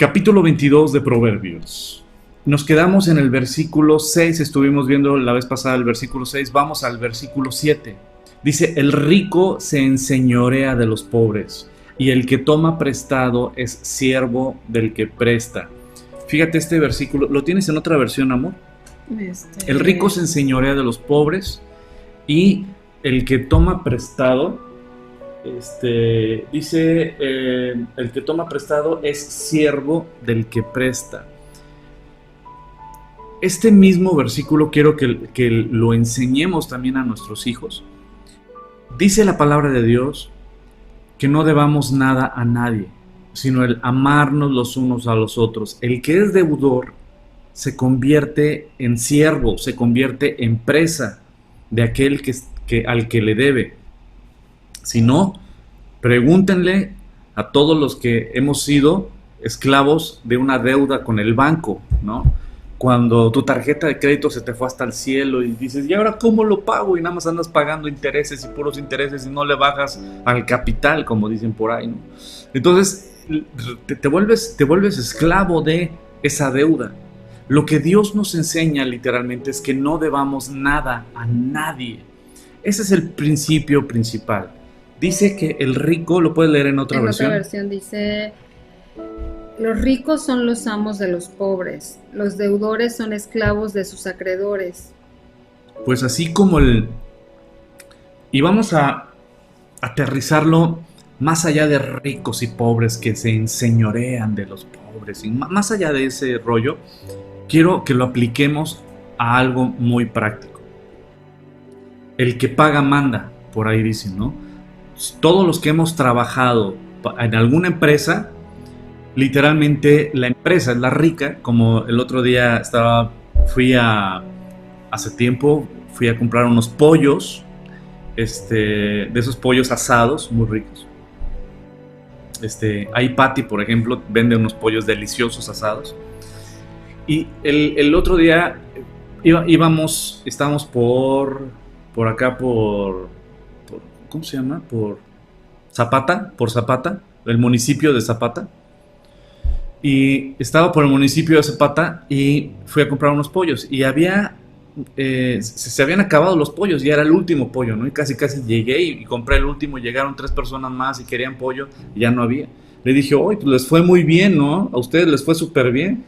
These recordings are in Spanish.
Capítulo 22 de Proverbios. Nos quedamos en el versículo 6, estuvimos viendo la vez pasada el versículo 6, vamos al versículo 7. Dice, el rico se enseñorea de los pobres, y el que toma prestado es siervo del que presta. Fíjate este versículo, ¿lo tienes en otra versión, amor? El rico se enseñorea de los pobres, y el que toma prestado... dice, el que toma prestado es siervo del que presta. Este mismo versículo quiero que lo enseñemos también a nuestros hijos. Dice la palabra de Dios que no debamos nada a nadie, sino el amarnos los unos a los otros. El que es deudor se convierte en siervo, se convierte en presa de aquel al que le debe. Si no, pregúntenle a todos los que hemos sido esclavos de una deuda con el banco, ¿no? Cuando tu tarjeta de crédito se te fue hasta el cielo y dices, ¿y ahora cómo lo pago? Y nada más andas pagando intereses y puros intereses y no le bajas al capital, como dicen por ahí, ¿no? Entonces, te vuelves esclavo de esa deuda. Lo que Dios nos enseña literalmente es que no debamos nada a nadie. Ese es el principio principal. Dice que el rico, ¿lo puedes leer en otra versión? En otra versión dice, los ricos son los amos de los pobres, los deudores son esclavos de sus acreedores. Pues así como y vamos a aterrizarlo más allá de ricos y pobres que se enseñorean de los pobres, y más allá de ese rollo, quiero que lo apliquemos a algo muy práctico. El que paga manda, por ahí dicen, ¿no? Todos los que hemos trabajado en alguna empresa, literalmente la empresa es la rica. Como el otro día hace tiempo fui a comprar unos pollos, de esos pollos asados muy ricos. Ahí Patty, por ejemplo, vende unos pollos deliciosos asados. Y el otro día estábamos por acá, ¿cómo se llama? Por Zapata, el municipio de Zapata. Y estaba por el municipio de Zapata y fui a comprar unos pollos. Y se habían acabado los pollos, ya era el último pollo, ¿no? Y casi llegué y compré el último. Llegaron 3 personas más y querían pollo y ya no había. Le dije, oye, pues les fue muy bien, ¿no? A ustedes les fue súper bien.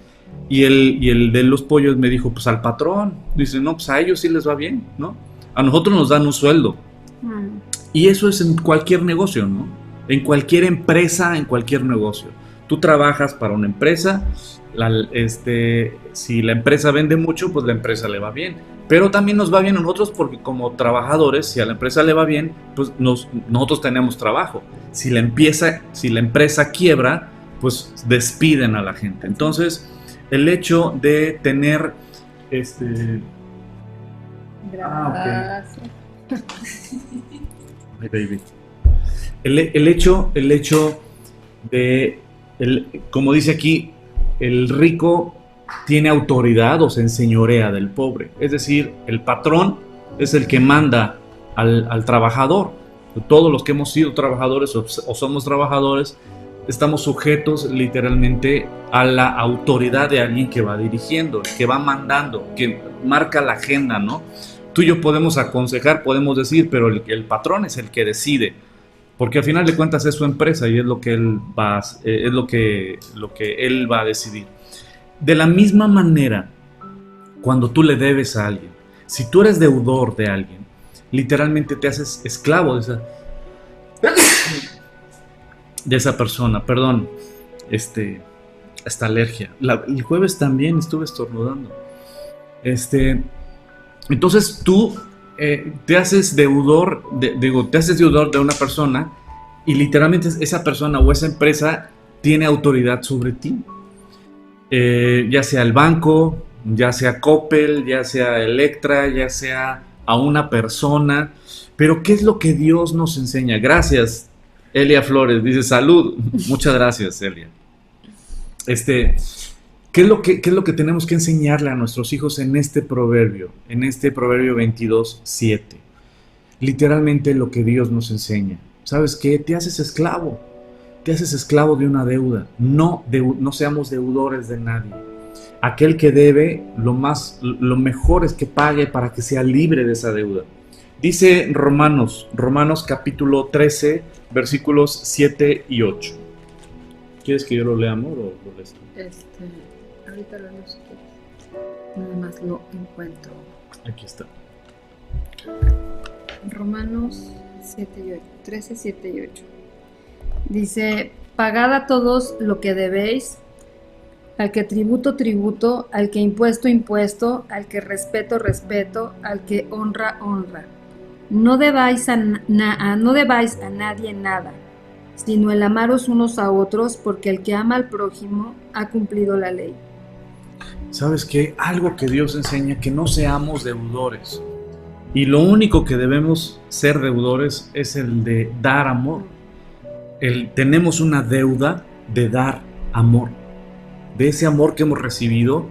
Y el de los pollos me dijo, pues al patrón. Dice, no, pues a ellos sí les va bien, ¿no? A nosotros nos dan un sueldo. Y eso es en cualquier negocio, ¿no? En cualquier empresa, en cualquier negocio. Tú trabajas para una empresa, si la empresa vende mucho, pues la empresa le va bien. Pero también nos va bien a nosotros porque como trabajadores, si a la empresa le va bien, pues nosotros tenemos trabajo. Si la empresa quiebra, pues despiden a la gente. Entonces, el hecho de tener Gracias. Ay, baby. El hecho de, como dice aquí, el rico tiene autoridad o se enseñorea del pobre. Es decir, el patrón es el que manda al trabajador. Todos los que hemos sido trabajadores o somos trabajadores, estamos sujetos literalmente a la autoridad de alguien que va dirigiendo, que va mandando, que marca la agenda, ¿no? Tú y yo podemos aconsejar, podemos decir, pero el patrón es el que decide, porque al final de cuentas es su empresa y es lo que él va a decidir. De la misma manera, cuando tú le debes a alguien, si tú eres deudor de alguien, literalmente te haces esclavo de esa persona. Perdón, esta alergia. El jueves también estuve estornudando. Entonces tú te haces deudor de una persona y literalmente esa persona o esa empresa tiene autoridad sobre ti. Ya sea el banco, ya sea Coppel, ya sea Electra, ya sea a una persona. Pero ¿qué es lo que Dios nos enseña? Gracias, Elia Flores. Dice salud. Muchas gracias, Elia. ¿Qué es lo que tenemos que enseñarle a nuestros hijos en este proverbio 22:7? Literalmente lo que Dios nos enseña. ¿Sabes qué? Te haces esclavo. te haces esclavo de una deuda. No seamos deudores de nadie. Aquel que debe, lo mejor es que pague para que sea libre de esa deuda. Dice Romanos capítulo 13, versículos 7 y 8. ¿Quieres que yo lo lea, amor, o lo lees tú? Ahorita lo leo si quieres. Nada más lo encuentro. Aquí está. Romanos 13, 7 y 8. Dice, pagad a todos lo que debéis, al que tributo, tributo, al que impuesto, impuesto, al que respeto, respeto, al que honra, honra. No debáis a nadie nada, sino el amaros unos a otros, porque el que ama al prójimo ha cumplido la ley. ¿Sabes qué? Algo que Dios enseña, que no seamos deudores. Y lo único que debemos ser deudores es el de dar amor. Tenemos una deuda de dar amor. De ese amor que hemos recibido,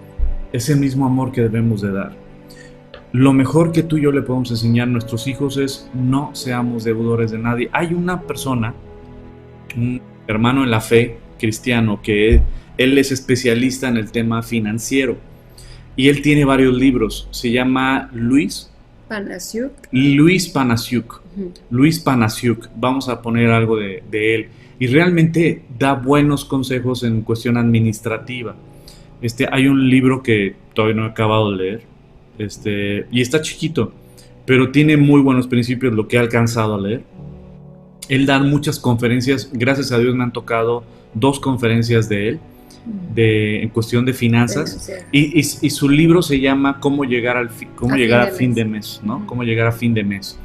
ese mismo amor que debemos de dar. Lo mejor que tú y yo le podemos enseñar a nuestros hijos es no seamos deudores de nadie. Hay una persona, un hermano en la fe cristiano, que él es especialista en el tema financiero y él tiene varios libros. Se llama Luis Panasiuk. Luis Panasiuk. Vamos a poner algo de él. Y realmente da buenos consejos en cuestión administrativa. Hay un libro que todavía no he acabado de leer. Y está chiquito, pero tiene muy buenos principios lo que he alcanzado a leer. Él da muchas conferencias. Gracias a Dios me han tocado 2 conferencias de él en cuestión de finanzas. Y su libro se llama Cómo llegar a fin de mes, ¿no? Cómo llegar a fin de mes.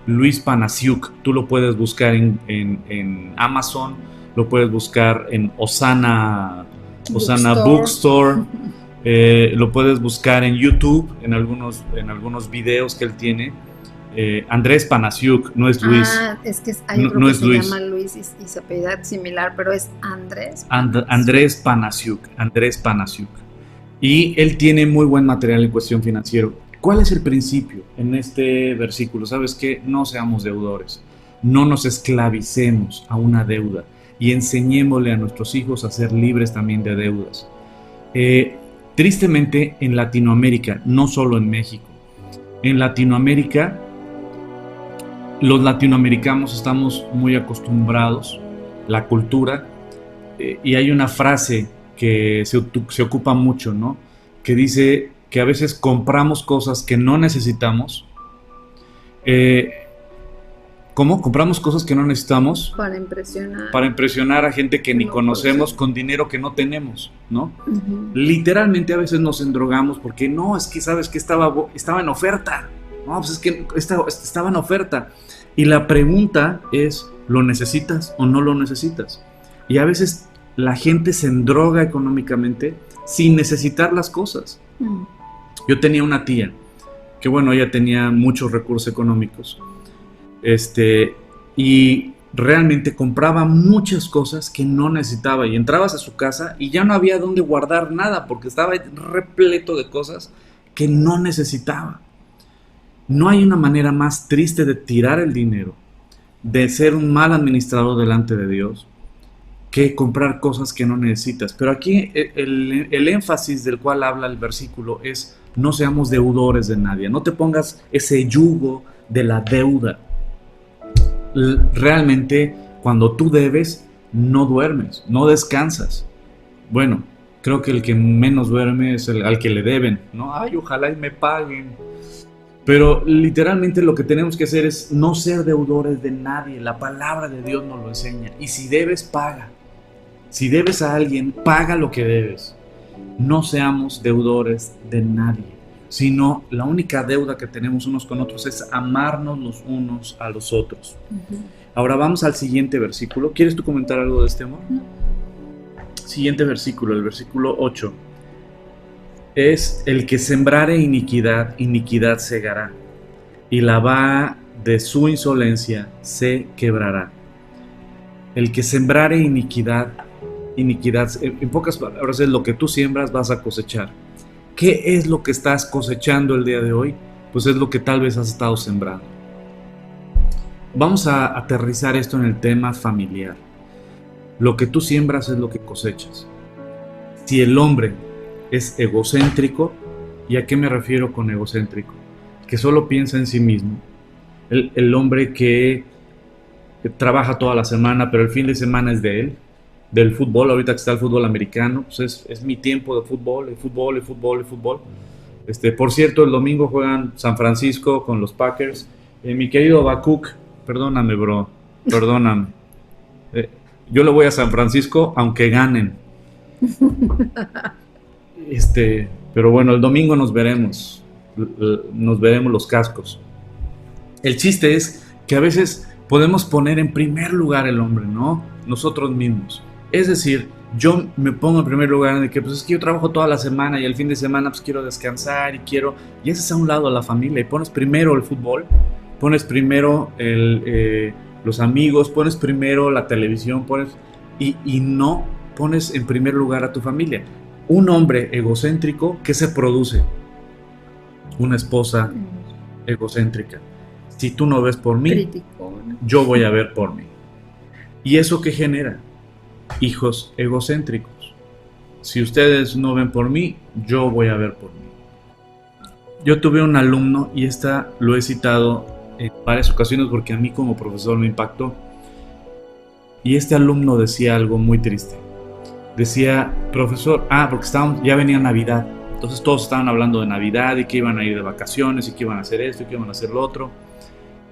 Luis Panasiuk, tú lo puedes buscar en Amazon, lo puedes buscar en Osana Bookstore, lo puedes buscar en YouTube, en algunos videos que él tiene. Andrés Panasiuk, no es Luis. Es que hay otro que se llama Luis y su apellido es similar, pero es Andrés. Andrés Panasiuk. Y él tiene muy buen material en cuestión financiero. ¿Cuál es el principio en este versículo? ¿Sabes qué? No seamos deudores, no nos esclavicemos a una deuda y enseñémosle a nuestros hijos a ser libres también de deudas. Tristemente en Latinoamérica, no solo en México, en Latinoamérica, los latinoamericanos estamos muy acostumbrados, la cultura, y hay una frase que se ocupa mucho, ¿no? Que dice que a veces compramos cosas que no necesitamos. ¿Cómo? Compramos cosas que no necesitamos para impresionar a gente que ni conocemos con dinero que no tenemos, ¿no? Literalmente a veces nos endrogamos porque no, es que sabes que estaba en oferta. No, pues es que estaba en oferta. Y la pregunta es, ¿lo necesitas o no lo necesitas? Y a veces la gente se endroga económicamente sin necesitar las cosas. Yo tenía una tía que, bueno, ella tenía muchos recursos económicos. Y realmente compraba muchas cosas que no necesitaba. Y entrabas a su casa y ya no había dónde guardar nada porque estaba repleto de cosas que no necesitaba. No hay una manera más triste de tirar el dinero, de ser un mal administrador delante de Dios, que comprar cosas que no necesitas. Pero aquí el énfasis del cual habla el versículo es: no seamos deudores de nadie. No te pongas ese yugo de la deuda. Realmente, cuando tú debes, no duermes, no descansas. Bueno, creo que el que menos duerme es al que le deben, ¿no? Ay, ojalá y me paguen. Pero literalmente lo que tenemos que hacer es no ser deudores de nadie. La palabra de Dios nos lo enseña. Y si debes, paga. Si debes a alguien, paga lo que debes. No seamos deudores de nadie, sino la única deuda que tenemos unos con otros es amarnos los unos a los otros. Ahora vamos al siguiente versículo. ¿Quieres tú comentar algo de este, amor? No. Siguiente versículo, el versículo 8. Es: el que sembrare iniquidad, iniquidad segará, y la vara de su insolencia se quebrará. El que sembrare iniquidad, iniquidad, en pocas palabras, es lo que tú siembras vas a cosechar. ¿Qué es lo que estás cosechando el día de hoy? Pues es lo que tal vez has estado sembrando. Vamos a aterrizar esto en el tema familiar. Lo que tú siembras es lo que cosechas. Si el hombre es egocéntrico, ¿y a qué me refiero con egocéntrico? Que solo piensa en sí mismo. El hombre que trabaja toda la semana, pero el fin de semana es de él, del fútbol. Ahorita que está el fútbol americano, pues es mi tiempo de fútbol, fútbol. Por cierto, el domingo juegan San Francisco con los Packers. Mi querido Bakuk, perdóname, bro, perdóname. Yo le voy a San Francisco aunque ganen. Pero bueno, el domingo nos veremos los cascos. El chiste es que a veces podemos poner en primer lugar el hombre, ¿no? Nosotros mismos. Es decir, yo me pongo en primer lugar en el que, pues es que yo trabajo toda la semana y el fin de semana pues quiero descansar y haces a un lado a la familia y pones primero el fútbol, pones primero los amigos, pones primero la televisión, y no pones en primer lugar a tu familia. Un hombre egocéntrico, ¿qué se produce? Una esposa egocéntrica. Si tú no ves por mí, Criticón. yo voy a ver por mí. ¿Y eso qué genera? Hijos egocéntricos. Si ustedes no ven por mí, yo voy a ver por mí. Yo tuve un alumno, y lo he citado en varias ocasiones porque a mí como profesor me impactó. Y este alumno decía algo muy triste. Decía, profesor, porque ya venía Navidad. Entonces todos estaban hablando de Navidad y que iban a ir de vacaciones y que iban a hacer esto y que iban a hacer lo otro.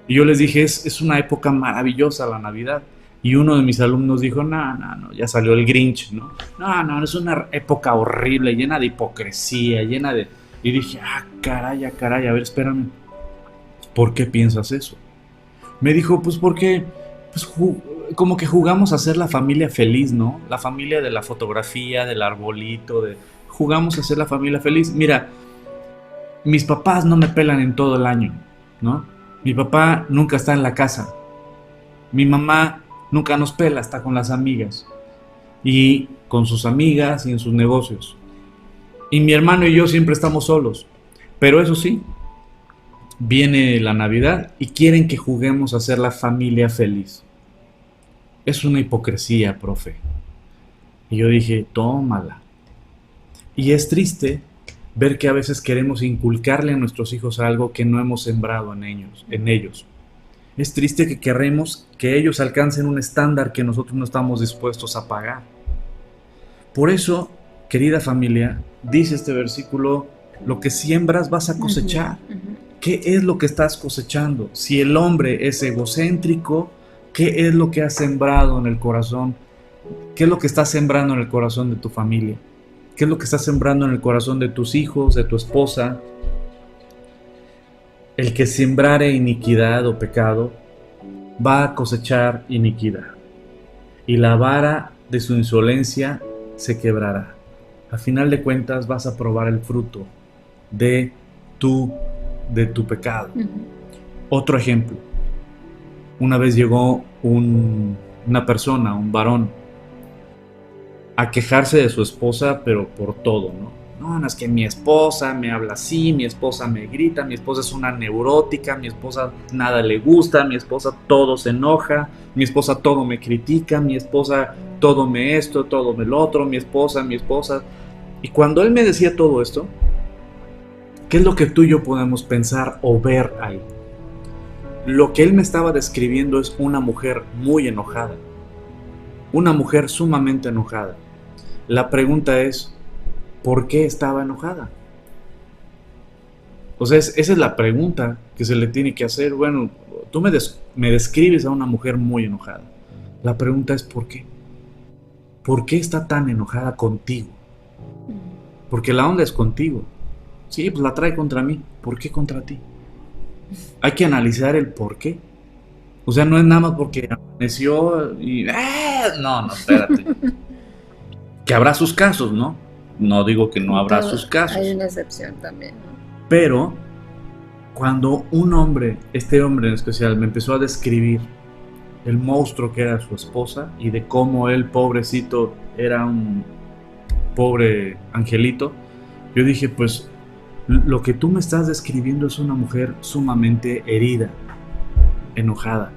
Y yo les dije, es una época maravillosa la Navidad. Y uno de mis alumnos dijo, no, ya salió el Grinch, ¿no? No, es una época horrible, llena de hipocresía, llena de... Y dije, caray, a ver, espérame. ¿Por qué piensas eso? Me dijo, pues porque como que jugamos a ser la familia feliz, ¿no? La familia de la fotografía, del arbolito, jugamos a ser la familia feliz. Mira, mis papás no me pelan en todo el año, ¿no? Mi papá nunca está en la casa. Mi mamá nunca nos pela, está con las amigas. Y con sus amigas y en sus negocios. Y mi hermano y yo siempre estamos solos. Pero eso sí, viene la Navidad y quieren que juguemos a ser la familia feliz. Es una hipocresía, profe. Y yo dije, tómala. Y es triste ver que a veces queremos inculcarle a nuestros hijos algo que no hemos sembrado en ellos. Es triste que queremos que ellos alcancen un estándar que nosotros no estamos dispuestos a pagar. Por eso, querida familia, dice este versículo, lo que siembras vas a cosechar. ¿Qué es lo que estás cosechando? Si el hombre es egocéntrico, ¿qué es lo que has sembrado en el corazón? ¿Qué es lo que estás sembrando en el corazón de tu familia? ¿Qué es lo que estás sembrando en el corazón de tus hijos, de tu esposa? El que sembrare iniquidad o pecado, va a cosechar iniquidad. Y la vara de su insolencia se quebrará. A final de cuentas vas a probar el fruto de tu pecado. Otro ejemplo. Una vez llegó una persona, un varón, a quejarse de su esposa, pero por todo, ¿no? No, es que mi esposa me habla así, mi esposa me grita, mi esposa es una neurótica, mi esposa nada le gusta, mi esposa todo se enoja, mi esposa todo me critica, mi esposa todo me esto, todo me lo otro, mi esposa. Y cuando él me decía todo esto, ¿qué es lo que tú y yo podemos pensar o ver ahí? Lo que él me estaba describiendo es una mujer muy enojada, una mujer sumamente enojada. La pregunta es, ¿por qué estaba enojada? O sea, esa es la pregunta que se le tiene que hacer. Bueno, tú me describes a una mujer muy enojada. La pregunta es, ¿por qué? ¿Por qué está tan enojada contigo? Porque la onda es contigo. Sí, pues la trae contra mí. ¿Por qué contra ti? Hay que analizar el por qué. O sea, no es nada más porque amaneció y... No, espérate. Que habrá sus casos, ¿no? No digo que no habrá sus casos. Hay una excepción también, ¿no? Pero cuando un hombre, este hombre en especial, me empezó a describir el monstruo que era su esposa y de cómo él, pobrecito, era un pobre angelito, yo dije, pues lo que tú me estás describiendo es una mujer sumamente herida, enojada.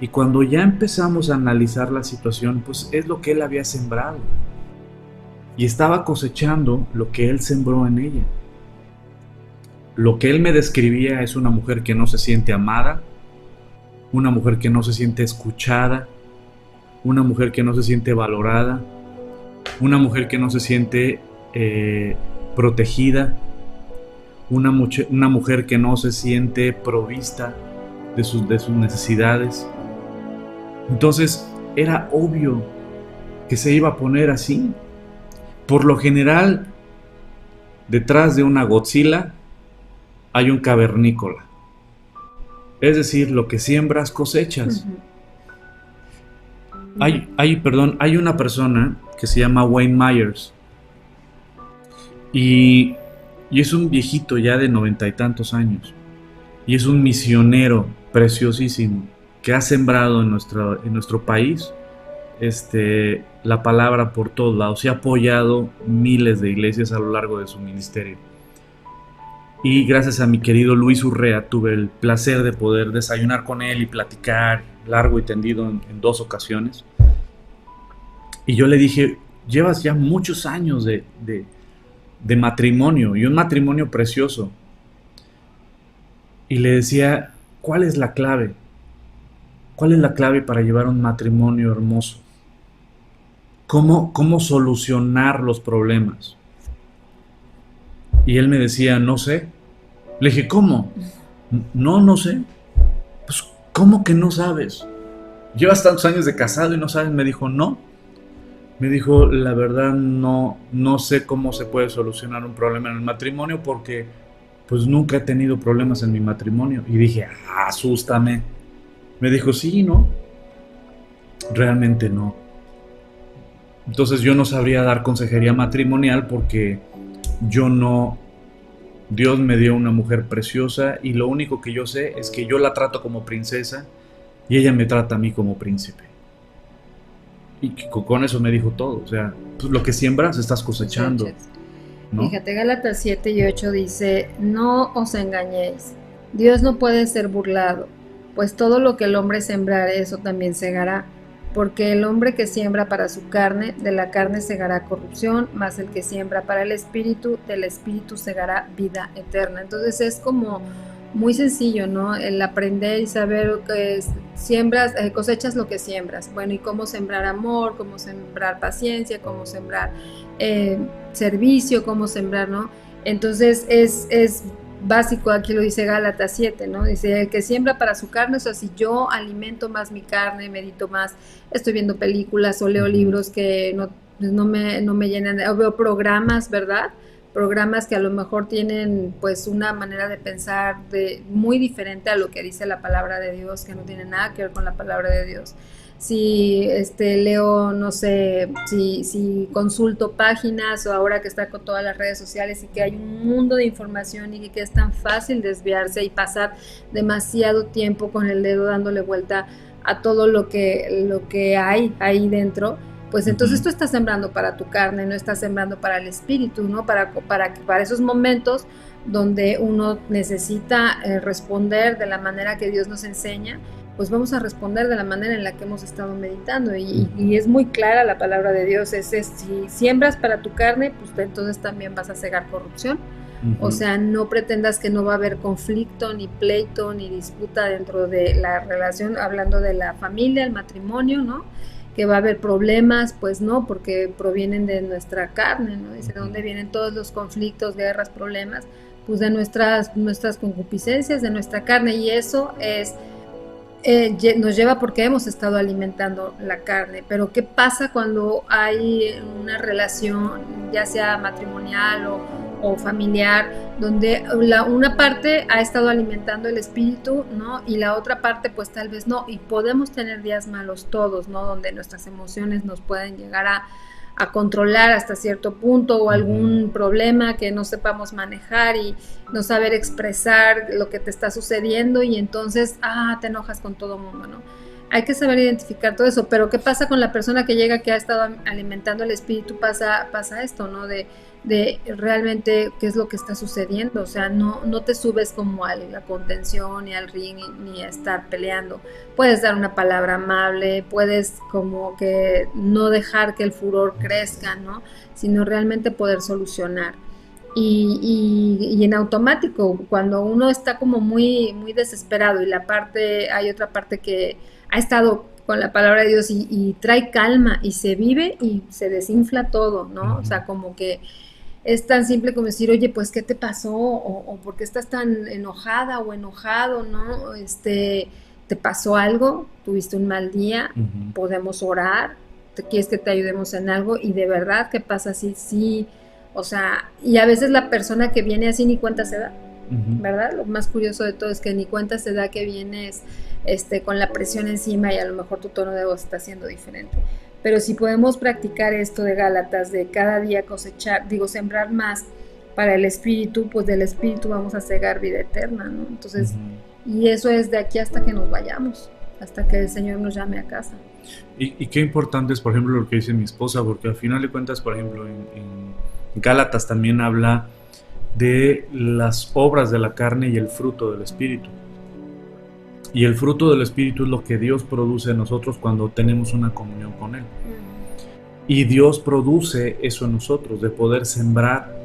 Y cuando ya empezamos a analizar la situación, pues es lo que él había sembrado. Y estaba cosechando lo que él sembró en ella. Lo que él me describía es una mujer que no se siente amada, una mujer que no se siente escuchada, una mujer que no se siente valorada, una mujer que no se siente protegida, una mujer que no se siente provista de sus necesidades. Entonces era obvio que se iba a poner así. Por lo general, detrás de una Godzilla hay un cavernícola. Es decir, lo que siembras cosechas. Hay una persona que se llama Wayne Myers y es un viejito ya de 90 y tantos años y es un misionero preciosísimo que ha sembrado en nuestro país la palabra por todos lados y ha apoyado miles de iglesias a lo largo de su ministerio. Y gracias a mi querido Luis Urrea tuve el placer de poder desayunar con él y platicar largo y tendido en 2 ocasiones. Y yo le dije, llevas ya muchos años de matrimonio y un matrimonio precioso. Y le decía, ¿cuál es la clave? ¿Cuál es la clave para llevar un matrimonio hermoso? ¿Cómo solucionar los problemas? Y él me decía, no sé. Le dije, ¿cómo? No sé. Pues, ¿cómo que no sabes? Llevas tantos años de casado y no sabes. Me dijo, no. Me dijo, la verdad no sé cómo se puede solucionar un problema en el matrimonio porque pues nunca he tenido problemas en mi matrimonio. Y dije, asústame. Me dijo, sí, no. Realmente no. Entonces yo no sabría dar consejería matrimonial porque Dios me dio una mujer preciosa y lo único que yo sé es que yo la trato como princesa y ella me trata a mí como príncipe. Y con eso me dijo todo. O sea, pues lo que siembras estás cosechando, ¿no? Fíjate, Gálatas 7 y 8 dice, no os engañéis, Dios no puede ser burlado, pues todo lo que el hombre sembrare, eso también segará. Porque el hombre que siembra para su carne, de la carne segará corrupción, mas el que siembra para el espíritu, del espíritu segará vida eterna. Entonces es como muy sencillo, ¿no? El aprender y saber que siembras, cosechas lo que siembras. Bueno, y cómo sembrar amor, cómo sembrar paciencia, cómo sembrar servicio, cómo sembrar, ¿no? Entonces es básico, aquí lo dice Gálatas 7, ¿no? Dice, el que siembra para su carne, o sea, si yo alimento más mi carne, medito más, estoy viendo películas o leo libros que no me llenan, o veo programas, ¿verdad? Programas que a lo mejor tienen pues una manera de pensar muy diferente a lo que dice la palabra de Dios, que no tiene nada que ver con la palabra de Dios. Si leo, no sé, si consulto páginas o ahora que está con todas las redes sociales y que hay un mundo de información y que es tan fácil desviarse y pasar demasiado tiempo con el dedo dándole vuelta a todo lo que hay ahí dentro, pues entonces tú estás sembrando para tu carne, no estás sembrando para el espíritu, ¿no? Para esos momentos donde uno necesita responder de la manera que Dios nos enseña, pues vamos a responder de la manera en la que hemos estado meditando y es muy clara la palabra de Dios, si siembras para tu carne, pues entonces también vas a cegar corrupción. O sea, no pretendas que no va a haber conflicto, ni pleito, ni disputa dentro de la relación, hablando de la familia, el matrimonio, ¿no? Que va a haber problemas, pues no, porque provienen de nuestra carne, ¿no? Dice, ¿de dónde vienen todos los conflictos, guerras, problemas? Pues de nuestras concupiscencias, de nuestra carne, y eso nos lleva porque hemos estado alimentando la carne. Pero ¿qué pasa cuando hay una relación, ya sea matrimonial o familiar, donde una parte ha estado alimentando el espíritu, ¿no? Y la otra parte pues tal vez no, y podemos tener días malos todos, ¿no? Donde nuestras emociones nos pueden llegar a controlar hasta cierto punto, o algún problema que no sepamos manejar y no saber expresar lo que te está sucediendo, y entonces te enojas con todo mundo, ¿no? hay que saber identificar todo eso, pero ¿qué pasa con la persona que llega, que ha estado alimentando el espíritu? Pasa esto, ¿no? De realmente qué es lo que está sucediendo, o sea, no te subes como a la contención, ni al ring, ni a estar peleando. Puedes dar una palabra amable, puedes como que no dejar que el furor crezca, ¿no? Sino realmente poder solucionar. Y en automático, cuando uno está como muy, muy desesperado y hay otra parte que ha estado con la palabra de Dios y trae calma y se vive y se desinfla todo, ¿no? O sea, como que es tan simple como decir, oye, pues, ¿qué te pasó? O ¿por qué estás tan enojada o enojado, no? ¿Te pasó algo? ¿Tuviste un mal día? Ujú. ¿Podemos orar? ¿Quieres que te ayudemos en algo? Y de verdad, ¿qué pasa? Sí, o sea, y a veces la persona que viene así ni cuenta se da, Ujú. ¿verdad? Lo más curioso de todo es que ni cuenta se da que vienes con la presión encima y a lo mejor tu tono de voz está siendo diferente. Pero si podemos practicar esto de Gálatas, de cada día sembrar más para el espíritu, pues del espíritu vamos a cegar vida eterna, ¿no? Entonces, Ujú. y eso es de aquí hasta que nos vayamos, hasta que el Señor nos llame a casa. Y qué importante es, por ejemplo, lo que dice mi esposa, porque al final de cuentas, por ejemplo, en Gálatas también habla de las obras de la carne y el fruto del Espíritu. Y el fruto del Espíritu es lo que Dios produce en nosotros cuando tenemos una comunión con Él. Y Dios produce eso en nosotros, de poder sembrar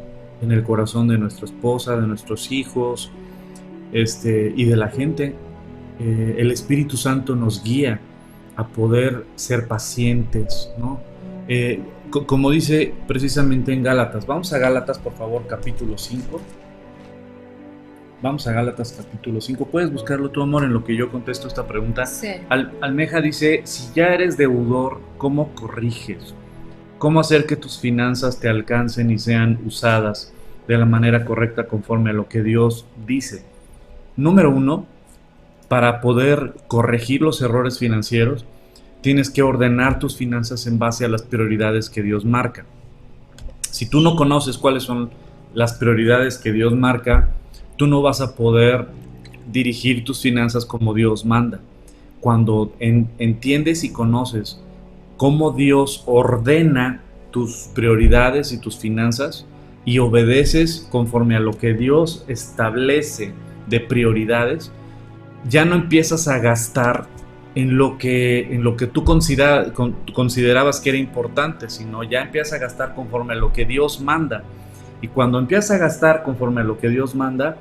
en el corazón de nuestra esposa, de nuestros hijos, y de la gente. El Espíritu Santo nos guía a poder ser pacientes, ¿no? Como dice precisamente en Gálatas. Vamos a Gálatas, por favor, capítulo 5. Vamos a Gálatas capítulo 5. Puedes buscarlo, tu amor, en lo que yo contesto esta pregunta. Sí. Almeja dice, si ya eres deudor, ¿cómo corriges? ¿Cómo hacer que tus finanzas te alcancen y sean usadas de la manera correcta conforme a lo que Dios dice? Número 1, para poder corregir los errores financieros, tienes que ordenar tus finanzas en base a las prioridades que Dios marca. Si tú no conoces cuáles son las prioridades que Dios marca, tú no vas a poder dirigir tus finanzas como Dios manda. Cuando entiendes y conoces cómo Dios ordena tus prioridades y tus finanzas y obedeces conforme a lo que Dios establece de prioridades, ya no empiezas a gastar en lo que tú considerabas que era importante, sino ya empiezas a gastar conforme a lo que Dios manda. Y cuando empiezas a gastar conforme a lo que Dios manda,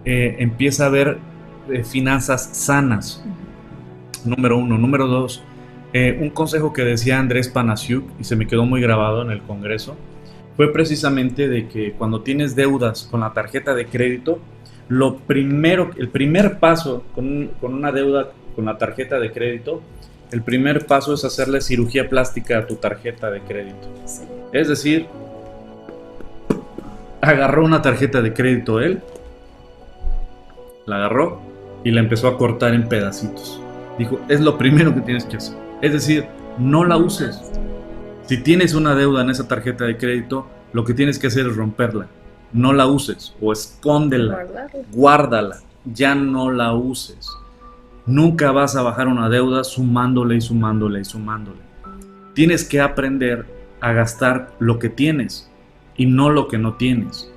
empieza a haber finanzas sanas. Número 1. Número 2, un consejo que decía Andrés Panasiuk, y se me quedó muy grabado en el Congreso, fue precisamente de que cuando tienes deudas con la tarjeta de crédito, el primer paso con una deuda con la tarjeta de crédito, el primer paso es hacerle cirugía plástica a tu tarjeta de crédito. Sí. Es decir, agarró una tarjeta de crédito él, la agarró y la empezó a cortar en pedacitos. Dijo, es lo primero que tienes que hacer. Es decir, no la uses. Si tienes una deuda en esa tarjeta de crédito, lo que tienes que hacer es romperla. No la uses o escóndela, guárdala, ya no la uses. Nunca vas a bajar una deuda sumándole y sumándole y sumándole. Tienes que aprender a gastar lo que tienes y no lo que no tienes.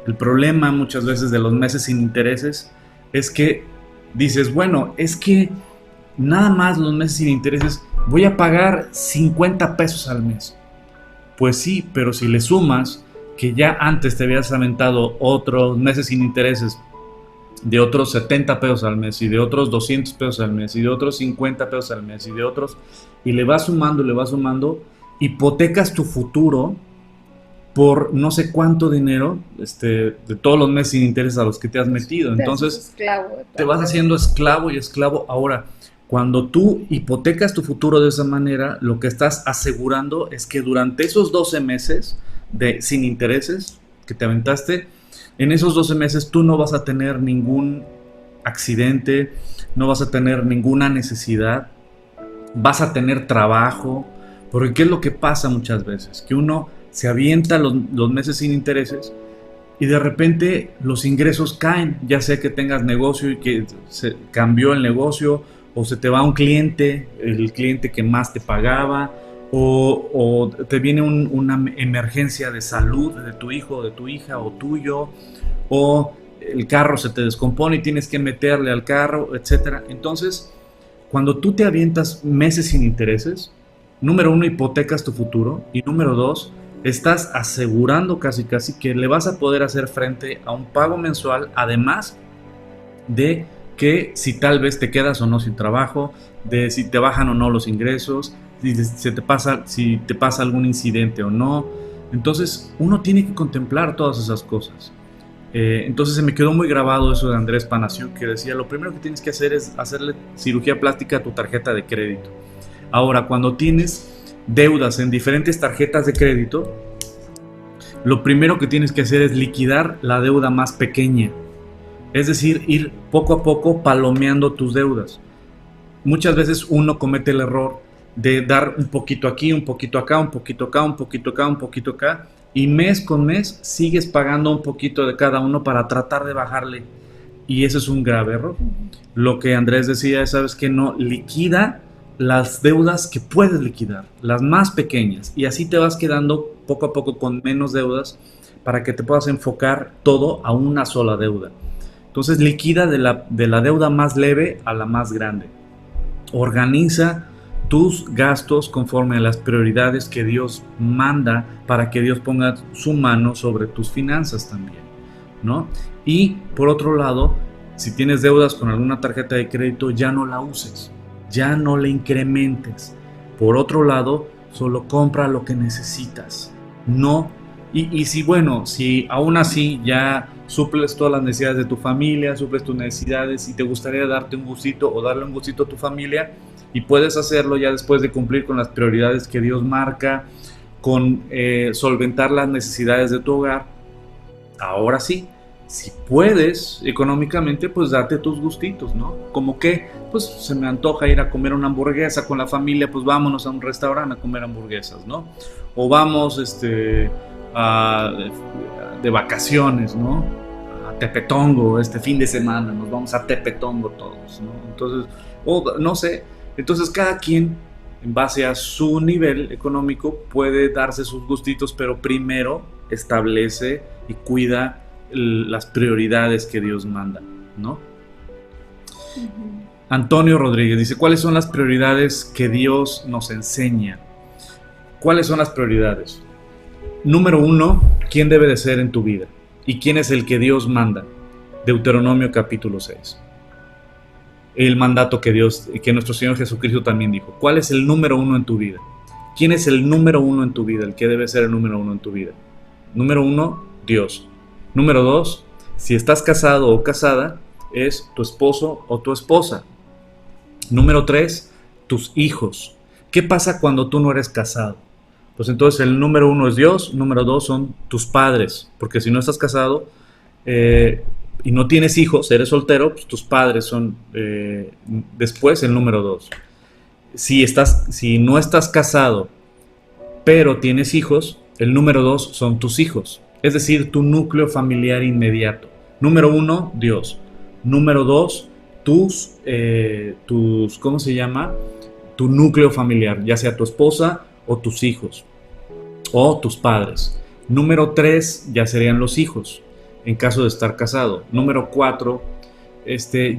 El problema muchas veces de los meses sin intereses es que dices, bueno, es que nada más los meses sin intereses voy a pagar 50 pesos al mes. Pues sí, pero si le sumas que ya antes te habías aventado otros meses sin intereses de otros 70 pesos al mes y de otros 200 pesos al mes y de otros 50 pesos al mes y de otros, y le vas sumando, hipotecas tu futuro por no sé cuánto dinero de todos los meses sin intereses a los que te has metido. Entonces te vas haciendo esclavo y esclavo. Ahora, cuando tú hipotecas tu futuro de esa manera, lo que estás asegurando es que durante esos 12 meses sin intereses que te aventaste, en esos 12 meses tú no vas a tener ningún accidente, no vas a tener ninguna necesidad, vas a tener trabajo, porque ¿qué es lo que pasa muchas veces? Que uno se avienta los meses sin intereses y de repente los ingresos caen, ya sea que tengas negocio y que se cambió el negocio, o se te va un cliente, el cliente que más te pagaba, o te viene una emergencia de salud de tu hijo, o de tu hija, o tuyo, o el carro se te descompone y tienes que meterle al carro, etcétera. Entonces, cuando tú te avientas meses sin intereses, número uno, hipotecas tu futuro, y número dos, estás asegurando casi casi que le vas a poder hacer frente a un pago mensual, además de que si tal vez te quedas o no sin trabajo, de si te bajan o no los ingresos, si te pasa algún incidente o no. Entonces uno tiene que contemplar todas esas cosas. Entonces se me quedó muy grabado eso de Andrés Panaciuk, que decía, lo primero que tienes que hacer es hacerle cirugía plástica a tu tarjeta de crédito. Ahora, cuando tienes deudas en diferentes tarjetas de crédito, lo primero que tienes que hacer es liquidar la deuda más pequeña. Es decir, ir poco a poco palomeando tus deudas. Muchas veces uno comete el error de dar un poquito aquí, un poquito acá, un poquito acá, un poquito acá, un poquito acá, y mes con mes sigues pagando un poquito de cada uno para tratar de bajarle. Y eso es un grave error. Lo que Andrés decía es, ¿sabes qué? No, liquida las deudas que puedes liquidar, las más pequeñas, y así te vas quedando poco a poco con menos deudas para que te puedas enfocar todo a una sola deuda. Entonces liquida de la deuda más leve a la más grande. Organiza tus gastos conforme a las prioridades que Dios manda para que Dios ponga su mano sobre tus finanzas también, ¿no? Y por otro lado, si tienes deudas con alguna tarjeta de crédito, ya no la uses, ya no le incrementes. Por otro lado, solo compra lo que necesitas, no. Y si, bueno, si aún así ya suples todas las necesidades de tu familia, suples tus necesidades y te gustaría darte un gustito o darle un gustito a tu familia, y puedes hacerlo ya después de cumplir con las prioridades que Dios marca, con solventar las necesidades de tu hogar, ahora sí, si puedes económicamente, pues date tus gustitos, ¿no? Como que, pues se me antoja ir a comer una hamburguesa con la familia, pues vámonos a un restaurante a comer hamburguesas, ¿no? O vamos, de vacaciones, ¿no? A Tepetongo este fin de semana, nos vamos a Tepetongo todos, ¿no? Entonces, o no sé, entonces cada quien en base a su nivel económico puede darse sus gustitos, pero primero establece y cuida las prioridades que Dios manda, ¿no? Antonio Rodríguez dice, ¿cuáles son las prioridades que Dios nos enseña? ¿Cuáles son las prioridades? Número uno, ¿quién debe de ser en tu vida? ¿Y quién es el que Dios manda? Deuteronomio capítulo 6. El mandato que nuestro Señor Jesucristo también dijo. ¿Cuál es el número uno en tu vida? ¿Quién es el número uno en tu vida? El que debe ser el número uno en tu vida. Número uno, Dios. Número dos, si estás casado o casada, es tu esposo o tu esposa. Número tres, tus hijos. ¿Qué pasa cuando tú no eres casado? Pues entonces el número uno es Dios, número dos son tus padres, porque si no estás casado y no tienes hijos, eres soltero, pues tus padres son después el número dos. Si no estás casado, pero tienes hijos, el número dos son tus hijos, es decir, tu núcleo familiar inmediato. Número uno, Dios. Número dos, tus ¿cómo se llama? Tu núcleo familiar, ya sea tu esposa o tus hijos o tus padres. Número 3 ya serían los hijos en caso de estar casado. Número 4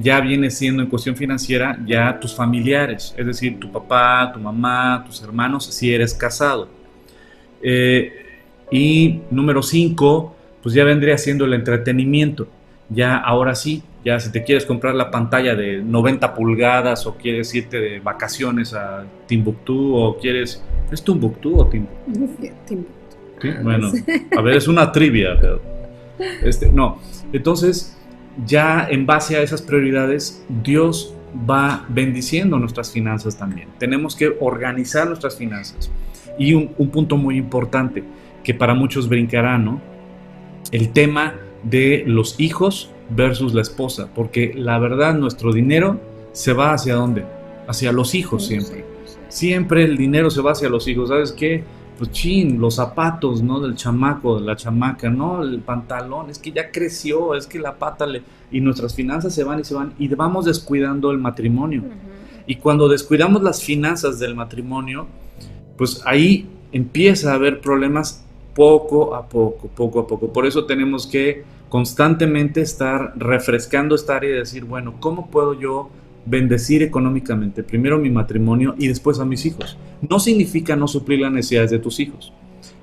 ya viene siendo en cuestión financiera ya tus familiares, es decir, tu papá, tu mamá, tus hermanos si eres casado. Y número 5 pues ya vendría siendo el entretenimiento. Ya ahora sí, ya si te quieres comprar la pantalla de 90 pulgadas o quieres irte de vacaciones a Timbuktu o quieres... ¿Es Timbuktu o Timbuktu? Timbuktu. ¿Sí? Bueno, a ver, es una trivia. Pero no, entonces ya en base a esas prioridades, Dios va bendiciendo nuestras finanzas también. Tenemos que organizar nuestras finanzas. Y un punto muy importante que para muchos brincará, ¿no? El tema de los hijos versus la esposa, porque la verdad nuestro dinero se va hacia ¿dónde? Hacia los hijos siempre. Siempre el dinero se va hacia los hijos. ¿Sabes qué? Pues los zapatos, ¿no? Del chamaco, de la chamaca, ¿no? El pantalón, es que ya creció, es que la pata y nuestras finanzas se van y vamos descuidando el matrimonio. Y cuando descuidamos las finanzas del matrimonio, pues ahí empieza a haber problemas poco a poco, poco a poco. Por eso tenemos que constantemente estar refrescando esta área y decir, bueno, ¿cómo puedo yo bendecir económicamente? Primero mi matrimonio y después a mis hijos. No significa no suplir las necesidades de tus hijos.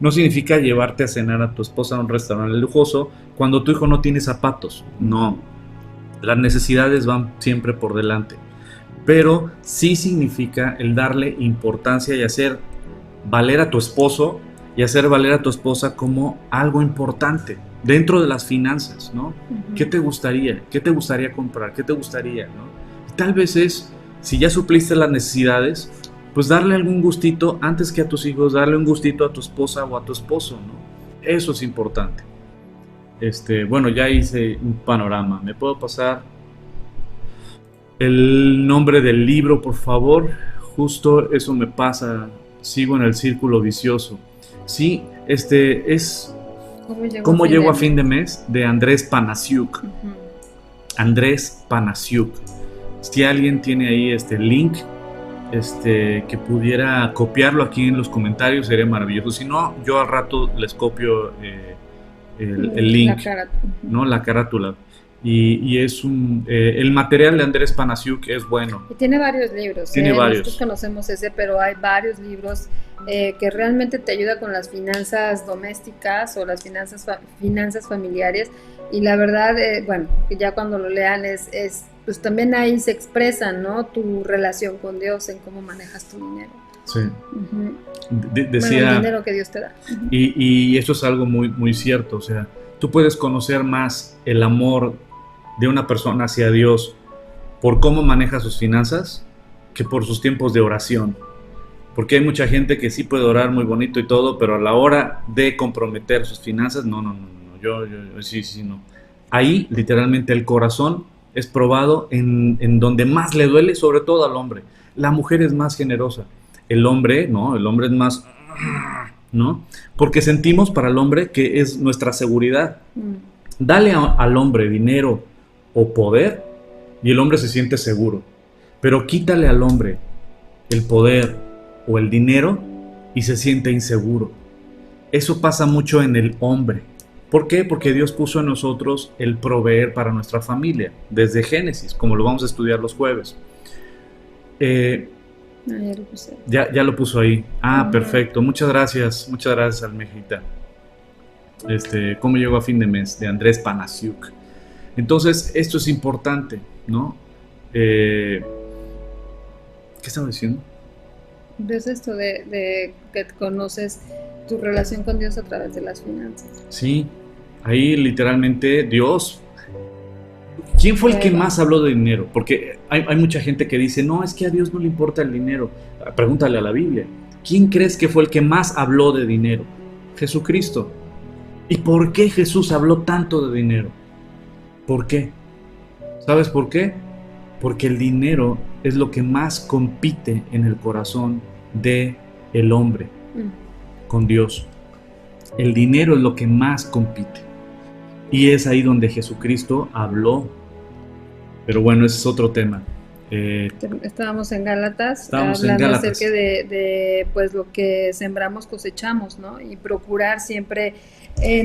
No significa llevarte a cenar a tu esposa a un restaurante lujoso cuando tu hijo no tiene zapatos. No. Las necesidades van siempre por delante. Pero sí significa el darle importancia y hacer valer a tu esposo y hacer valer a tu esposa como algo importante dentro de las finanzas, ¿no? ¿Qué te gustaría? ¿Qué te gustaría comprar? ¿Qué te gustaría, no? Tal vez es, si ya supliste las necesidades, pues darle algún gustito antes que a tus hijos, darle un gustito a tu esposa o a tu esposo, ¿no? Eso es importante. Bueno, ya hice un panorama. ¿Me puedo pasar el nombre del libro, por favor? Justo eso me pasa. Sigo en el círculo vicioso. Sí, es ¿Cómo llego a fin de mes? De Andrés Panasiuk. Andrés Panasiuk. Si alguien tiene ahí este link, que pudiera copiarlo aquí en los comentarios, sería maravilloso. Si no, yo al rato les copio el link, ¿no? La carátula. Y es el material de Andrés Panasiuk es bueno. Y tiene varios libros. Tiene varios. Nosotros conocemos ese, pero hay varios libros que realmente te ayudan con las finanzas domésticas o las finanzas familiares. Y la verdad, bueno, ya cuando lo lean pues también ahí se expresa, ¿no? Tu relación con Dios, en cómo manejas tu dinero. Sí. Decía, bueno, el dinero que Dios te da. Y eso es algo muy, muy cierto. O sea, tú puedes conocer más el amor de una persona hacia Dios por cómo maneja sus finanzas que por sus tiempos de oración. Porque hay mucha gente que sí puede orar muy bonito y todo, pero a la hora de comprometer sus finanzas, no. Yo sí, no. Ahí, literalmente, el corazón es probado en donde más le duele, sobre todo al hombre. La mujer es más generosa. El hombre, ¿no? El hombre es más, ¿no? Porque sentimos para el hombre que es nuestra seguridad. Dale al hombre dinero o poder y el hombre se siente seguro. Pero quítale al hombre el poder o el dinero y se siente inseguro. Eso pasa mucho en el hombre. ¿Por qué? Porque Dios puso en nosotros el proveer para nuestra familia, desde Génesis, como lo vamos a estudiar los jueves. Ya lo puso ahí. Perfecto. Muchas gracias, Almejita. ¿Cómo llegó a fin de mes? De Andrés Panasiuk. Entonces, esto es importante, ¿no? ¿Qué estaba diciendo? Es esto de que conoces tu relación con Dios a través de las finanzas. Sí, ahí literalmente Dios. ¿Quién fue el que más habló de dinero? Porque hay mucha gente que dice, no, es que a Dios no le importa el dinero. Pregúntale a la Biblia. ¿Quién crees que fue el que más habló de dinero? Jesucristo. ¿Y por qué Jesús habló tanto de dinero? ¿Por qué? ¿Sabes por qué? Porque el dinero es lo que más compite en el corazón del hombre con Dios. El dinero es lo que más compite. Y es ahí donde Jesucristo habló. Pero bueno, ese es otro tema. Estábamos en Gálatas, hablando acerca de pues lo que sembramos cosechamos, ¿no? Y procurar siempre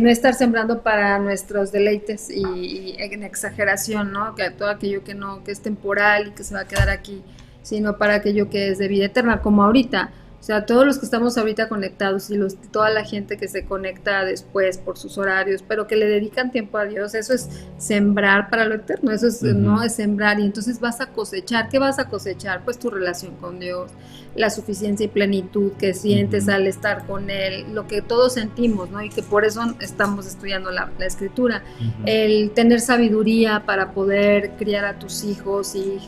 no estar sembrando para nuestros deleites y en exageración, ¿no? Que todo aquello que es temporal y que se va a quedar aquí, sino para aquello que es de vida eterna, como ahorita. O sea, todos los que estamos ahorita conectados y toda la gente que se conecta después por sus horarios, pero que le dedican tiempo a Dios, eso es sembrar para lo eterno, eso es, no es sembrar, y entonces vas a cosechar. ¿Qué vas a cosechar? Pues tu relación con Dios, la suficiencia y plenitud que sientes al estar con Él, lo que todos sentimos, ¿no? Y que por eso estamos estudiando la Escritura, el tener sabiduría para poder criar a tus hijos y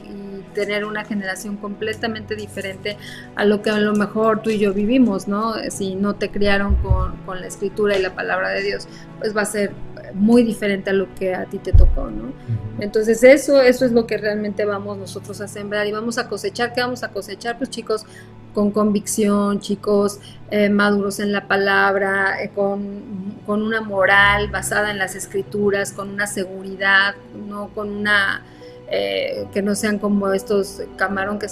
tener una generación completamente diferente a lo que a lo mejor tú y yo vivimos, ¿no? Si no te criaron con la Escritura y la palabra de Dios, pues va a ser muy diferente a lo que a ti te tocó, ¿no? Entonces eso es lo que realmente vamos nosotros a sembrar y vamos a cosechar. ¿Qué vamos a cosechar? Pues chicos, con convicción, chicos maduros en la palabra, con una moral basada en las Escrituras, con una seguridad, no con una que no sean como estos camarón que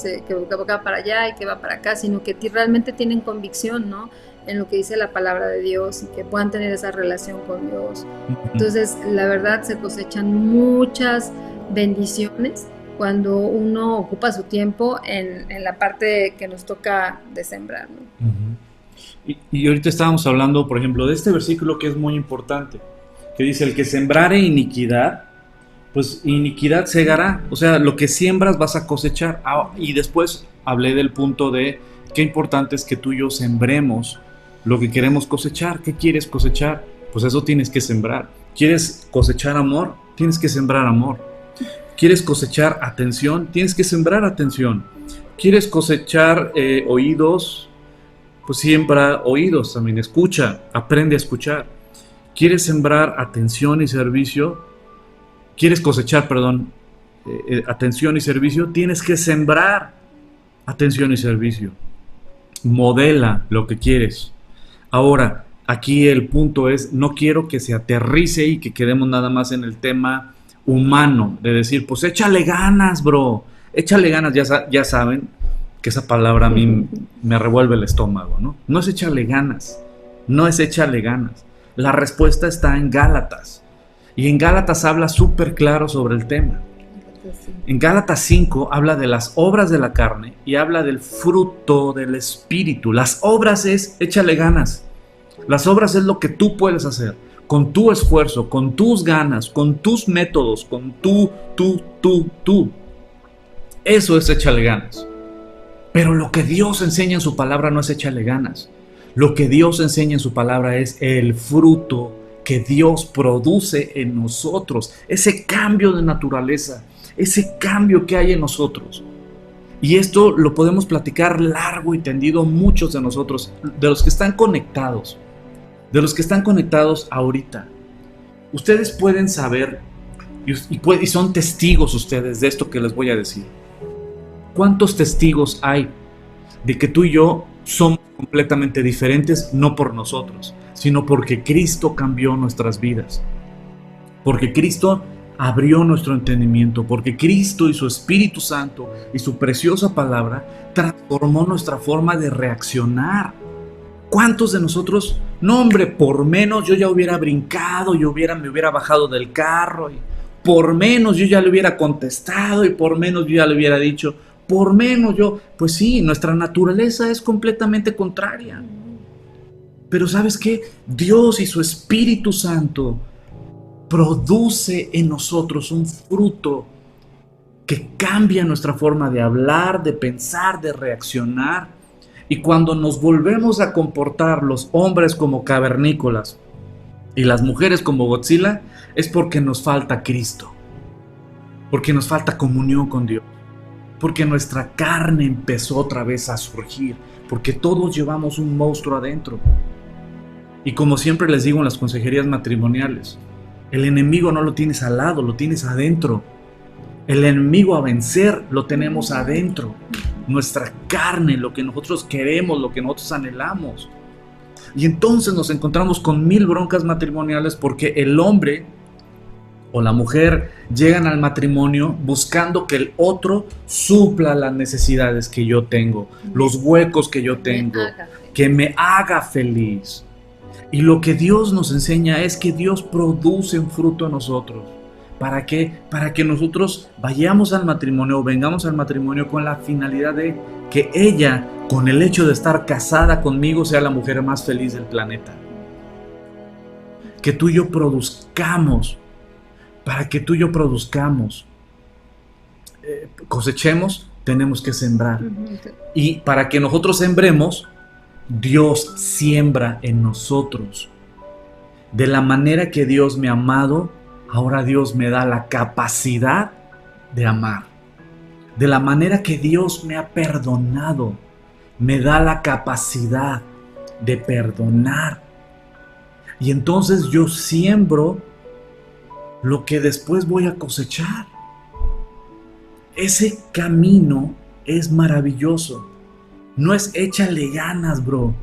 va para allá y que va para acá, sino que realmente tienen convicción, ¿no?, en lo que dice la palabra de Dios y que puedan tener esa relación con Dios. Entonces, la verdad, se cosechan muchas bendiciones cuando uno ocupa su tiempo en la parte que nos toca de sembrar, ¿no? Y ahorita estábamos hablando, por ejemplo, de este versículo que es muy importante, que dice: el que sembrare iniquidad, pues iniquidad segará. O sea, lo que siembras vas a cosechar. Y después hablé del punto de qué importante es que tú y yo sembremos lo que queremos cosechar. ¿Qué quieres cosechar? Pues eso tienes que sembrar. ¿Quieres cosechar amor? Tienes que sembrar amor. ¿Quieres cosechar atención? Tienes que sembrar atención. ¿Quieres cosechar oídos? Pues siembra oídos también. Escucha, aprende a escuchar. ¿Quieres sembrar atención y servicio? ¿Quieres cosechar, atención y servicio? Tienes que sembrar atención y servicio. Modela lo que quieres. Ahora, aquí el punto es, no quiero que se aterrice y que quedemos nada más en el tema humano, de decir, pues échale ganas, bro, échale ganas. Ya saben que esa palabra a mí me revuelve el estómago, ¿no? No es échale ganas, no es échale ganas. La respuesta está en Gálatas. Y en Gálatas habla súper claro sobre el tema. En Gálatas 5 habla de las obras de la carne y habla del fruto del Espíritu. Las obras es échale ganas. Las obras es lo que tú puedes hacer con tu esfuerzo, con tus ganas, con tus métodos, con tú. Eso es échale ganas. Pero lo que Dios enseña en su palabra no es échale ganas. Lo que Dios enseña en su palabra es el fruto que Dios produce en nosotros, ese cambio de naturaleza, ese cambio que hay en nosotros. Y esto lo podemos platicar largo y tendido muchos de nosotros, de los que están conectados ahorita. Ustedes pueden saber, y son testigos ustedes de esto que les voy a decir. ¿Cuántos testigos hay de que tú y yo somos completamente diferentes, no por nosotros, sino porque Cristo cambió nuestras vidas? Porque Cristo abrió nuestro entendimiento, porque Cristo y su Espíritu Santo y su preciosa palabra transformó nuestra forma de reaccionar. ¿Cuántos de nosotros, no hombre, por menos yo ya hubiera brincado, me hubiera bajado del carro, y por menos yo ya le hubiera contestado, y por menos yo ya le hubiera dicho, por menos yo? Pues sí, nuestra naturaleza es completamente contraria. Pero ¿sabes qué? Dios y su Espíritu Santo produce en nosotros un fruto que cambia nuestra forma de hablar, de pensar, de reaccionar. Y cuando nos volvemos a comportar los hombres como cavernícolas y las mujeres como Godzilla, es porque nos falta Cristo, porque nos falta comunión con Dios, porque nuestra carne empezó otra vez a surgir, porque todos llevamos un monstruo adentro. Y como siempre les digo en las consejerías matrimoniales, el enemigo no lo tienes al lado, lo tienes adentro. El enemigo a vencer lo tenemos adentro. Nuestra carne, lo que nosotros queremos, lo que nosotros anhelamos. Y entonces nos encontramos con 1000 broncas matrimoniales porque el hombre o la mujer llegan al matrimonio buscando que el otro supla las necesidades que yo tengo, los huecos que yo tengo, que me haga feliz. Y lo que Dios nos enseña es que Dios produce un fruto en nosotros. ¿Para qué? Para que nosotros vayamos al matrimonio o vengamos al matrimonio con la finalidad de que ella, con el hecho de estar casada conmigo, sea la mujer más feliz del planeta. Que tú y yo produzcamos, para que tú y yo produzcamos, cosechemos, tenemos que sembrar. Y para que nosotros sembremos, Dios siembra en nosotros. De la manera que Dios me ha amado, ahora Dios me da la capacidad de amar. De la manera que Dios me ha perdonado, me da la capacidad de perdonar. Y entonces yo siembro lo que después voy a cosechar. Ese camino es maravilloso. No es échale ganas, bro.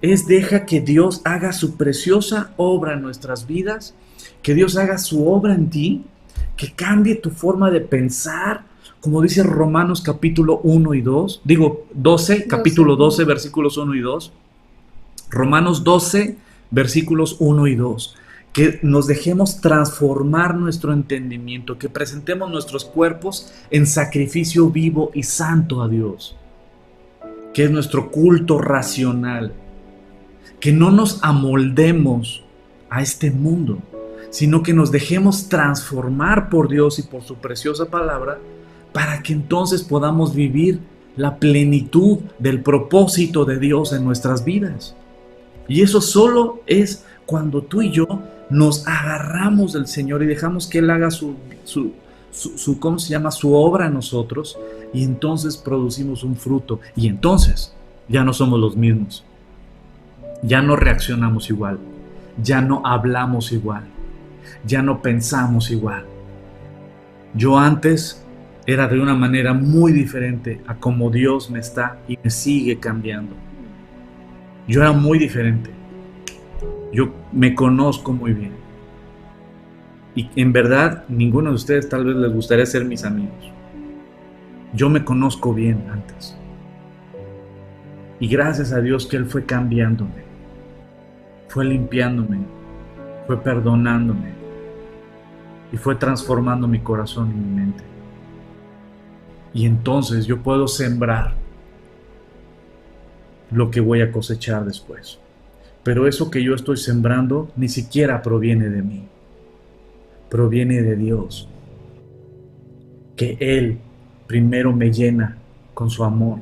Es deja que Dios haga su preciosa obra en nuestras vidas, que Dios haga su obra en ti, que cambie tu forma de pensar, como dice Romanos capítulo 1 y 2, digo 12, capítulo 12, versículos 1 y 2, Romanos 12, versículos 1 y 2, que nos dejemos transformar nuestro entendimiento, que presentemos nuestros cuerpos en sacrificio vivo y santo a Dios, que es nuestro culto racional, que no nos amoldemos a este mundo, sino que nos dejemos transformar por Dios y por su preciosa palabra, para que entonces podamos vivir la plenitud del propósito de Dios en nuestras vidas. Y eso solo es cuando tú y yo nos agarramos del Señor y dejamos que Él haga su ¿cómo se llama? Su obra en nosotros, y entonces producimos un fruto, y entonces ya no somos los mismos, ya no reaccionamos igual, ya no hablamos igual, ya no pensamos igual. Yo antes era de una manera muy diferente a como Dios me está y me sigue cambiando. Yo era muy diferente. Yo me conozco muy bien. Y en verdad, ninguno de ustedes tal vez les gustaría ser mis amigos. Yo me conozco bien antes. Y gracias a Dios que Él fue cambiándome, fue limpiándome, fue perdonándome y fue transformando mi corazón y mi mente. Y entonces yo puedo sembrar lo que voy a cosechar después. Pero eso que yo estoy sembrando ni siquiera proviene de mí, proviene de Dios, que Él primero me llena con su amor,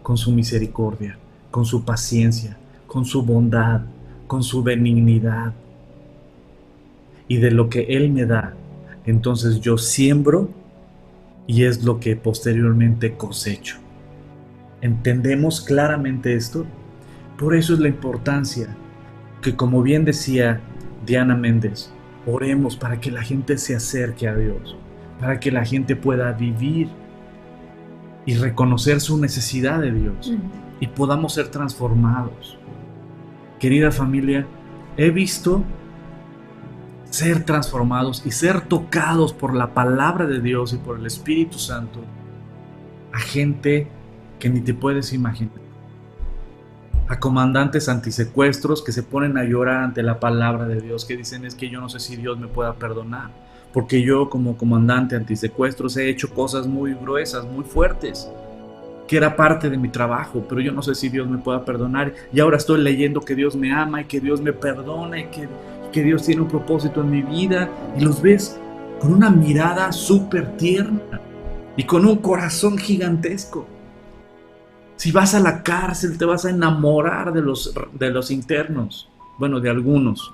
con su misericordia, con su paciencia, con su bondad, con su benignidad. Y de lo que Él me da, entonces yo siembro, y es lo que posteriormente cosecho. ¿Entendemos claramente esto? Por eso es la importancia que, como bien decía Diana Méndez, oremos para que la gente se acerque a Dios, para que la gente pueda vivir y reconocer su necesidad de Dios y podamos ser transformados. Querida familia, he visto ser transformados y ser tocados por la palabra de Dios y por el Espíritu Santo a gente que ni te puedes imaginar, a comandantes antisecuestros que se ponen a llorar ante la palabra de Dios, que dicen: es que yo no sé si Dios me pueda perdonar, porque yo como comandante antisecuestros he hecho cosas muy gruesas, muy fuertes, que era parte de mi trabajo, pero yo no sé si Dios me pueda perdonar, y ahora estoy leyendo que Dios me ama y que Dios me perdona y que Dios tiene un propósito en mi vida, y los ves con una mirada súper tierna y con un corazón gigantesco. Si vas a la cárcel, te vas a enamorar de los internos, bueno, de algunos,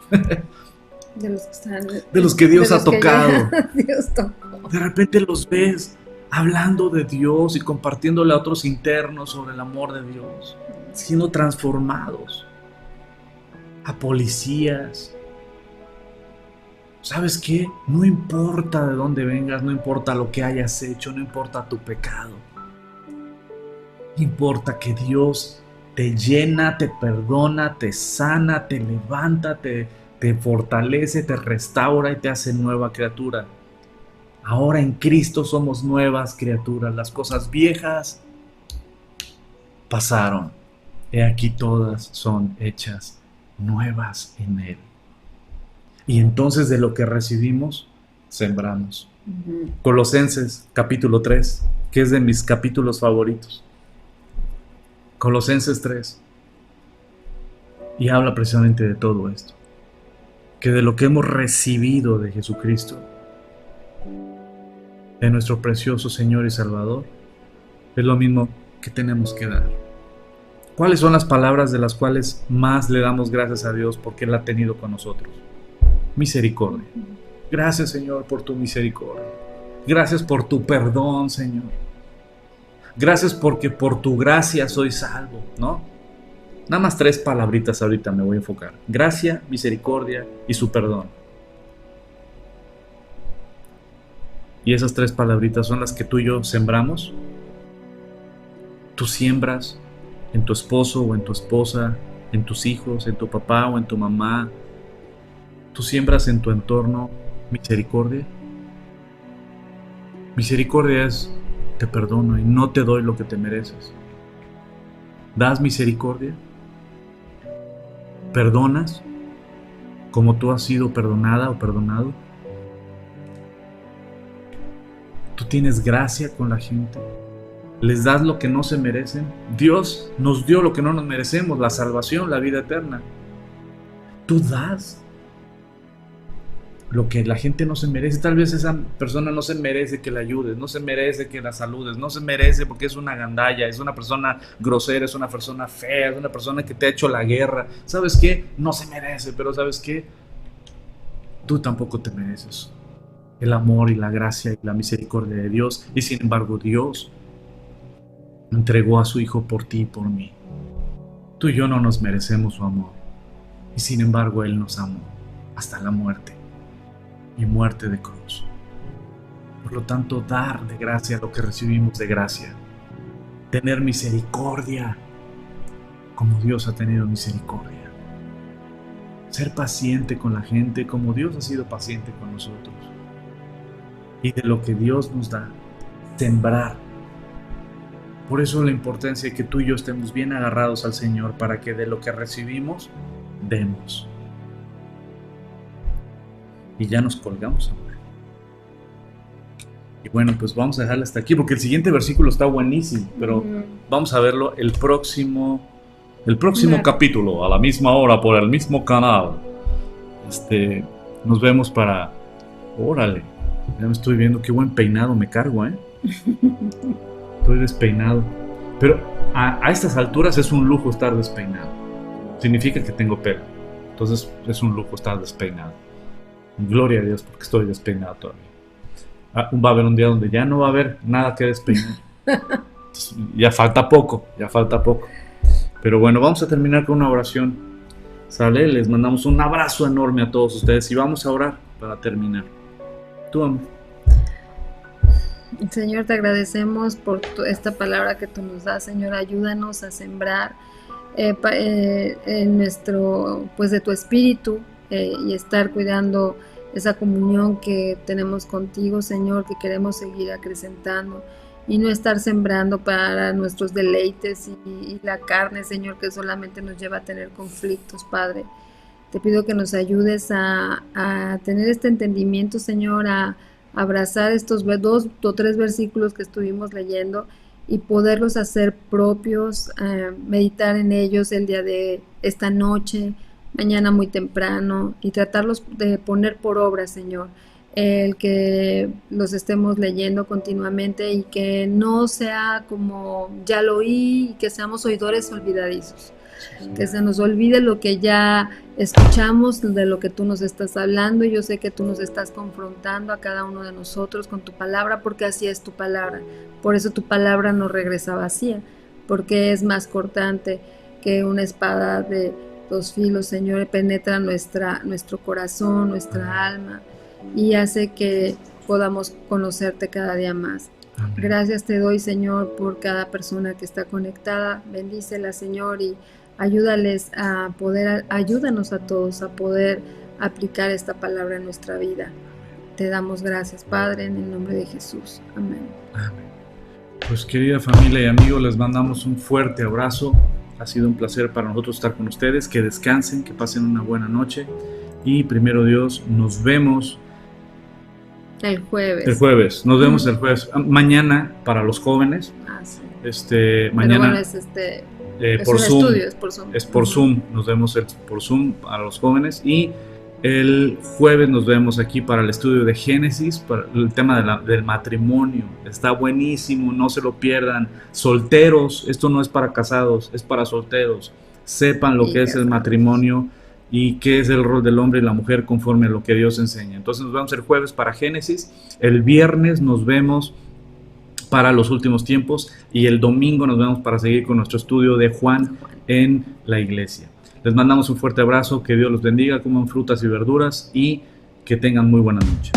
de los que están, de los que Dios de ha los que tocado. Dios tocó. De repente los ves hablando de Dios y compartiéndole a otros internos sobre el amor de Dios, siendo transformados. A policías. ¿Sabes qué? No importa de dónde vengas, no importa lo que hayas hecho, no importa tu pecado. Importa que Dios te llena, te perdona, te sana, te levanta, te fortalece, te restaura y te hace nueva criatura. Ahora en Cristo somos nuevas criaturas. Las cosas viejas pasaron. He aquí todas son hechas nuevas en Él. Y entonces de lo que recibimos, sembramos. Colosenses capítulo 3, que es de mis capítulos favoritos. Colosenses 3. Y habla precisamente de todo esto. Que de lo que hemos recibido de Jesucristo, de nuestro precioso Señor y Salvador, es lo mismo que tenemos que dar. ¿Cuáles son las palabras de las cuales más le damos gracias a Dios porque Él ha tenido con nosotros? Misericordia. Gracias, Señor, por tu misericordia. Gracias por tu perdón, Señor. Gracias porque por tu gracia soy salvo, ¿no? Nada más 3 palabritas ahorita me voy a enfocar. Gracia, misericordia y su perdón. Y esas 3 palabritas son las que tú y yo sembramos. Tú siembras en tu esposo o en tu esposa, en tus hijos, en tu papá o en tu mamá. Tú siembras en tu entorno misericordia. Misericordia es, te perdono y no te doy lo que te mereces. ¿Das misericordia? ¿Perdonas como tú has sido perdonada o perdonado? ¿Tú tienes gracia con la gente? ¿Les das lo que no se merecen? Dios nos dio lo que no nos merecemos, la salvación, la vida eterna. ¿Tú das lo que la gente no se merece? Tal vez esa persona no se merece que la ayudes, no se merece que la saludes, no se merece porque es una gandalla, es una persona grosera, es una persona fea, es una persona que te ha hecho la guerra. ¿Sabes qué? No se merece, pero ¿sabes qué? Tú tampoco te mereces el amor y la gracia y la misericordia de Dios. Y sin embargo, Dios entregó a su Hijo por ti y por mí. Tú y yo no nos merecemos su amor. Y sin embargo, Él nos amó hasta la muerte. Y muerte de cruz. Por lo tanto, dar de gracia lo que recibimos de gracia. Tener misericordia como Dios ha tenido misericordia. Ser paciente con la gente como Dios ha sido paciente con nosotros. Y de lo que Dios nos da, sembrar. Por eso la importancia de que tú y yo estemos bien agarrados al Señor para que de lo que recibimos, demos. Y ya nos colgamos, amor. Y bueno, pues vamos a dejarle hasta aquí porque el siguiente versículo está buenísimo, pero vamos a verlo el próximo capítulo, a la misma hora, por el mismo canal. Nos vemos para... Órale, ya me estoy viendo, qué buen peinado me cargo, Estoy despeinado. Pero a estas alturas es un lujo estar despeinado. Significa que tengo pelo. Entonces es un lujo estar despeinado. Gloria a Dios porque estoy despeinado todavía. Va a haber un día donde ya no va a haber nada que despeinar. Entonces, ya falta poco. Pero bueno, vamos a terminar con una oración. ¿Sale? Les mandamos un abrazo enorme a todos ustedes y vamos a orar para terminar. Tú, amor. Señor, te agradecemos por esta palabra que tú nos das. Señor, ayúdanos a sembrar en nuestro, pues de tu espíritu y estar cuidando esa comunión que tenemos contigo, Señor, que queremos seguir acrecentando y no estar sembrando para nuestros deleites y la carne, Señor, que solamente nos lleva a tener conflictos, Padre. Te pido que nos ayudes a tener este entendimiento, Señor, a abrazar estos 2 o 3 versículos que estuvimos leyendo y poderlos hacer propios, meditar en ellos el día de esta noche, mañana muy temprano, y tratarlos de poner por obra, Señor, el que los estemos leyendo continuamente y que no sea como ya lo oí y que seamos oidores olvidadizos. Que se nos olvide lo que ya escuchamos, de lo que tú nos estás hablando. Yo sé que tú nos estás confrontando a cada uno de nosotros con tu palabra, porque así es tu palabra. Por eso tu palabra no regresa vacía, porque es más cortante que una espada de 2 filos, Señor, penetra nuestro corazón, nuestra alma, y hace que podamos conocerte cada día más. Amén. Gracias te doy, Señor, por cada persona que está conectada. Bendícela, Señor, y ayúdanos a todos a poder aplicar esta palabra en nuestra vida. Te damos gracias, Padre, en el nombre de Jesús. Amén. Amén. Pues querida familia y amigos, les mandamos un fuerte abrazo. Ha sido un placer para nosotros estar con ustedes. Que descansen, que pasen una buena noche. Y primero Dios, nos vemos el jueves. Nos vemos el jueves. Mañana para los jóvenes. Sí. Mañana. Bueno, es por un Zoom. Estudio, es por Zoom. Es por Zoom. Nos vemos por Zoom a los jóvenes. Y el jueves nos vemos aquí para el estudio de Génesis, para el tema del matrimonio. Está buenísimo, no se lo pierdan. Solteros, esto no es para casados, es para solteros. Sepan lo que es el matrimonio y qué es el rol del hombre y la mujer conforme a lo que Dios enseña. Entonces nos vemos el jueves para Génesis, el viernes nos vemos para los últimos tiempos y el domingo nos vemos para seguir con nuestro estudio de Juan en la iglesia. Les mandamos un fuerte abrazo, que Dios los bendiga, coman frutas y verduras y que tengan muy buena noche.